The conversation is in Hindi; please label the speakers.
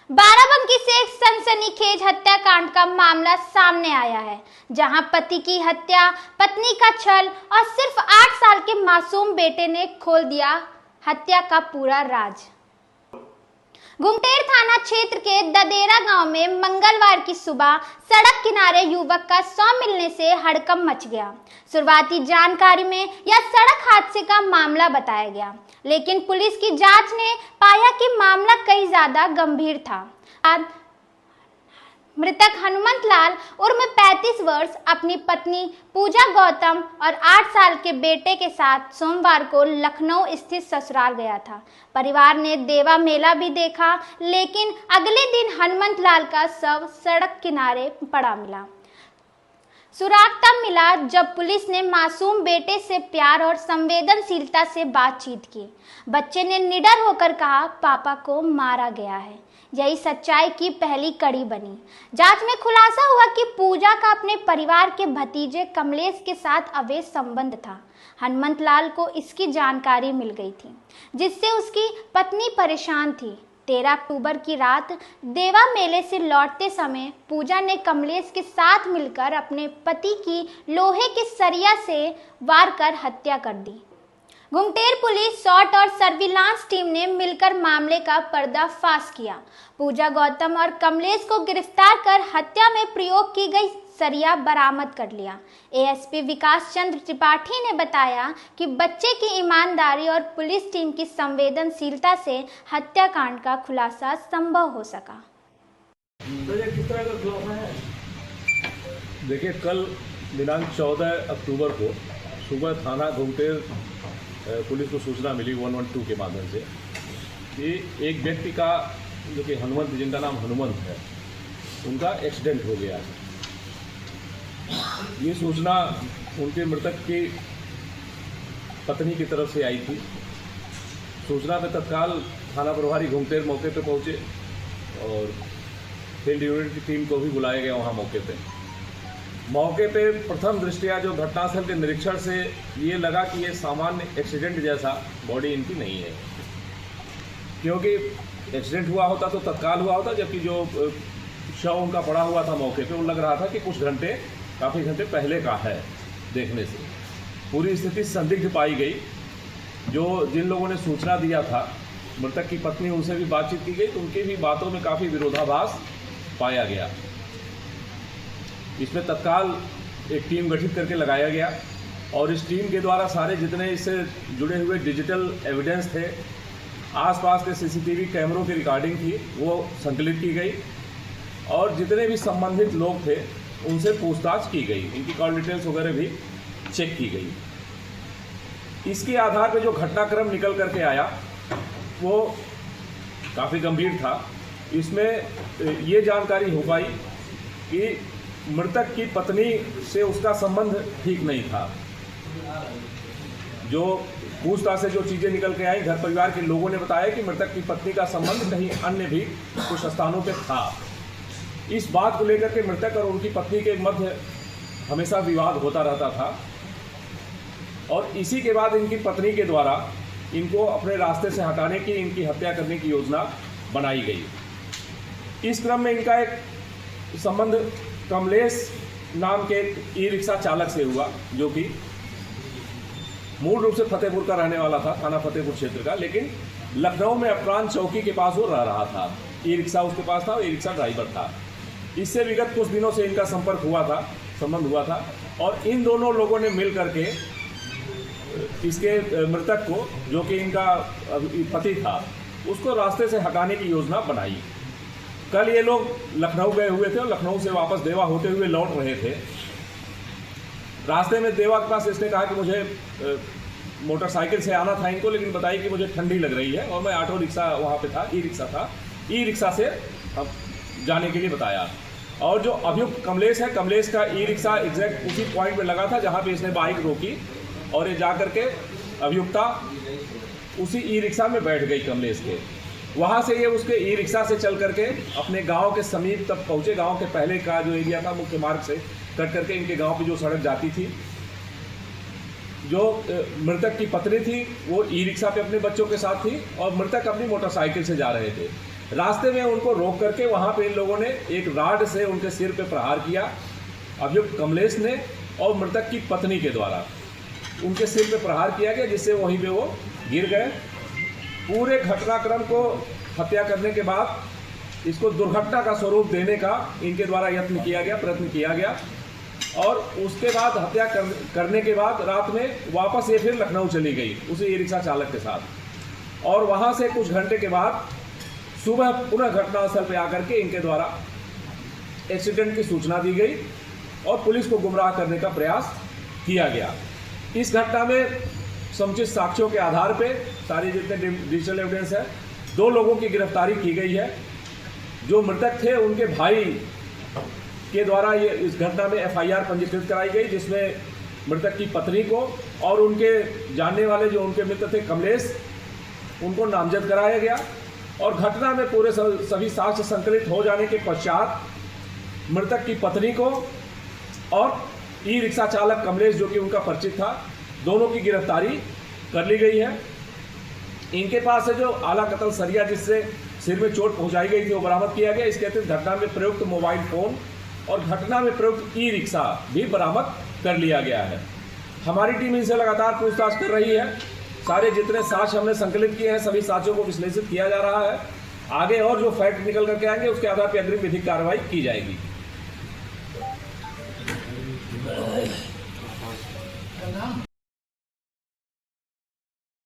Speaker 1: बाराबंकी से एक सनसनीखेज हत्याकांड का मामला सामने आया है, जहां पति की हत्या, पत्नी का छल और सिर्फ 8 साल के मासूम बेटे ने खोल दिया हत्या का पूरा राज। घुंगटेर थाना क्षेत्र के ददेरा गांव में मंगलवार की सुबह सड़क किनारे युवक का शव मिलने से हड़कंप मच गया। शुरुआती जानकारी में यह सड़क हादसे का मामला बताया गया, लेकिन पुलिस की जांच ने पाया कि मामला कई ज्यादा गंभीर था। मृतक हनुमंत लाल उर्फ 35 वर्ष अपनी पत्नी पूजा गौतम और 8 साल के बेटे के साथ सोमवार को लखनऊ स्थित ससुराल गया था। परिवार ने देवा मेला भी देखा, लेकिन अगले दिन हनुमंत लाल का शव सड़क किनारे पड़ा मिला। सुराग तब मिला जब पुलिस ने मासूम बेटे से प्यार और संवेदनशीलता से बातचीत की। बच्चे ने निडर होकर कहा, पापा को मारा गया है। यही सच्चाई की पहली कड़ी बनी। जांच में खुलासा हुआ कि पूजा का अपने परिवार के भतीजे कमलेश के साथ अवैध संबंध था। हनुमंत लाल को इसकी जानकारी मिल गई थी, जिससे उसकी पत्नी परेशान थी। 13 अक्टूबर की रात देवा मेले से लौटते समय पूजा ने कमलेश के साथ मिलकर अपने पति की लोहे के सरिया से वार कर हत्या कर दी। घुंगटेर पुलिस, शॉट और सर्विलांस टीम ने मिलकर मामले का पर्दाफाश किया। पूजा गौतम और कमलेश को गिरफ्तार कर हत्या में प्रयोग की गई सरिया बरामद कर लिया। एएसपी विकास चंद्र त्रिपाठी ने बताया कि बच्चे की ईमानदारी और पुलिस टीम की संवेदनशीलता से हत्याकांड का खुलासा संभव हो सका।
Speaker 2: देखिए, कल दिनांक 14 अक्टूबर को सुबह थाना घुंगटेर पुलिस को सूचना मिली 112 के माध्यम से कि एक व्यक्ति का, जो कि हनुमंत, जिनका नाम हनुमंत है, उनका एक्सीडेंट हो गया है। ये सूचना उनके मृतक की पत्नी की तरफ से आई थी। सूचना पे तत्काल थाना प्रभारी घुंगटेर मौके पे पहुंचे और फील्ड यूनिट की टीम को भी बुलाया गया वहाँ मौके पे प्रथम दृष्टया जो घटनास्थल के निरीक्षण से ये लगा कि ये सामान्य एक्सीडेंट जैसा बॉडी इनकी नहीं है, क्योंकि एक्सीडेंट हुआ होता तो तत्काल हुआ होता, जबकि जो शव उनका पड़ा हुआ था मौके पे, वो लग रहा था कि काफ़ी घंटे पहले का है। देखने से पूरी स्थिति संदिग्ध पाई गई। जिन लोगों ने सूचना दिया था, मृतक की पत्नी, उनसे भी बातचीत की गई तो उनकी भी बातों में काफ़ी विरोधाभास पाया गया। इसमें तत्काल एक टीम गठित करके लगाया गया और इस टीम के द्वारा सारे जितने इससे जुड़े हुए डिजिटल एविडेंस थे, आसपास के सीसीटीवी कैमरों की रिकॉर्डिंग थी, वो संकलित की गई और जितने भी संबंधित लोग थे उनसे पूछताछ की गई। इनकी कॉल डिटेल्स वगैरह भी चेक की गई। इसके आधार पर जो घटनाक्रम निकल करके आया वो काफ़ी गंभीर था। इसमें ये जानकारी हो पाई कि मृतक की पत्नी से उसका संबंध ठीक नहीं था। जो पूछताछ से जो चीज़ें निकल के आई, घर परिवार के लोगों ने बताया कि मृतक की पत्नी का संबंध कहीं अन्य भी कुछ स्थानों पे था। इस बात को लेकर के मृतक और उनकी पत्नी के मध्य हमेशा विवाद होता रहता था और इसी के बाद इनकी पत्नी के द्वारा इनको अपने रास्ते से हटाने की, इनकी हत्या करने की योजना बनाई गई। इस क्रम में इनका एक संबंध कमलेश नाम के ई रिक्शा चालक से हुआ, जो कि मूल रूप से फतेहपुर का रहने वाला था, थाना फतेहपुर क्षेत्र का, लेकिन लखनऊ में अपरांत चौकी के पास वो रह रहा था। ई रिक्शा उसके पास था और ई रिक्शा ड्राइवर था। इससे विगत कुछ दिनों से इनका संबंध हुआ था और इन दोनों लोगों ने मिल करके इसके मृतक को, जो कि इनका पति था, उसको रास्ते से हटाने की योजना बनाई। कल ये लोग लखनऊ गए हुए थे और लखनऊ से वापस देवा होते हुए लौट रहे थे। रास्ते में देवा के पास इसने कहा कि मुझे मोटरसाइकिल से आना था इनको, लेकिन बताई कि मुझे ठंडी लग रही है और मैं ऑटो रिक्शा वहाँ पे था, ई रिक्शा था, ई रिक्शा से जाने के लिए बताया। और जो अभियुक्त कमलेश है, कमलेश का ई रिक्शा एग्जैक्ट उसी पॉइंट पे लगा था जहाँ पे इसने बाइक रोकी और ये जा करके अभियुक्ता उसी ई रिक्शा में बैठ गई कमलेश के। वहाँ से ये उसके ई रिक्शा से चल करके अपने गांव के समीप तक पहुँचे। गांव के पहले का जो एरिया था, मुख्य मार्ग से कट करके इनके गांव की जो सड़क जाती थी, जो मृतक की पत्नी थी वो ई रिक्शा पे अपने बच्चों के साथ थी और मृतक अपनी मोटरसाइकिल से जा रहे थे। रास्ते में उनको रोक करके वहाँ पे इन लोगों ने एक राड से उनके सिर पे प्रहार किया। अभियुक्त कमलेश ने और मृतक की पत्नी के द्वारा उनके सिर पे प्रहार किया गया, जिससे वहीं पे वो गिर गए। पूरे घटनाक्रम को हत्या करने के बाद इसको दुर्घटना का स्वरूप देने का इनके द्वारा प्रयत्न किया गया और उसके बाद हत्या करने के बाद रात में वापस ये फिर लखनऊ चली गई उसी ई रिक्शा चालक के साथ। और वहाँ से कुछ घंटे के बाद सुबह पुनः घटनास्थल पर आकर के इनके द्वारा एक्सीडेंट की सूचना दी गई और पुलिस को गुमराह करने का प्रयास किया गया। इस घटना में समुचित साक्ष्यों के आधार पे सारी जितने डिजिटल एविडेंस है, 2 लोगों की गिरफ्तारी की गई है। जो मृतक थे उनके भाई के द्वारा ये इस घटना में एफआईआर पंजीकृत कराई गई, जिसमें मृतक की पत्नी को और उनके जानने वाले जो उनके मित्र थे कमलेश, उनको नामजद कराया गया। और घटना में पूरे सभी साक्ष्य संकलित हो जाने के पश्चात मृतक की पत्नी को और ई रिक्शा चालक कमलेश जो कि उनका परिचित था, दोनों की गिरफ्तारी कर ली गई है। इनके पास से जो आला कतल सरिया जिससे सिर में चोट पहुंचाई गई थी वो बरामद किया गया। इसके अतिरिक्त घटना में प्रयुक्त मोबाइल फोन और घटना में प्रयुक्त ई रिक्शा भी बरामद कर लिया गया है। हमारी टीम इनसे लगातार पूछताछ कर रही है। सारे जितने साक्ष्य हमने संकलित किए हैं सभी साक्ष्यों को विश्लेषित किया जा रहा है। आगे और जो फैक्ट निकल करके आएंगे उसके आधार पर अग्रिम विधिक कार्रवाई की जाएगी।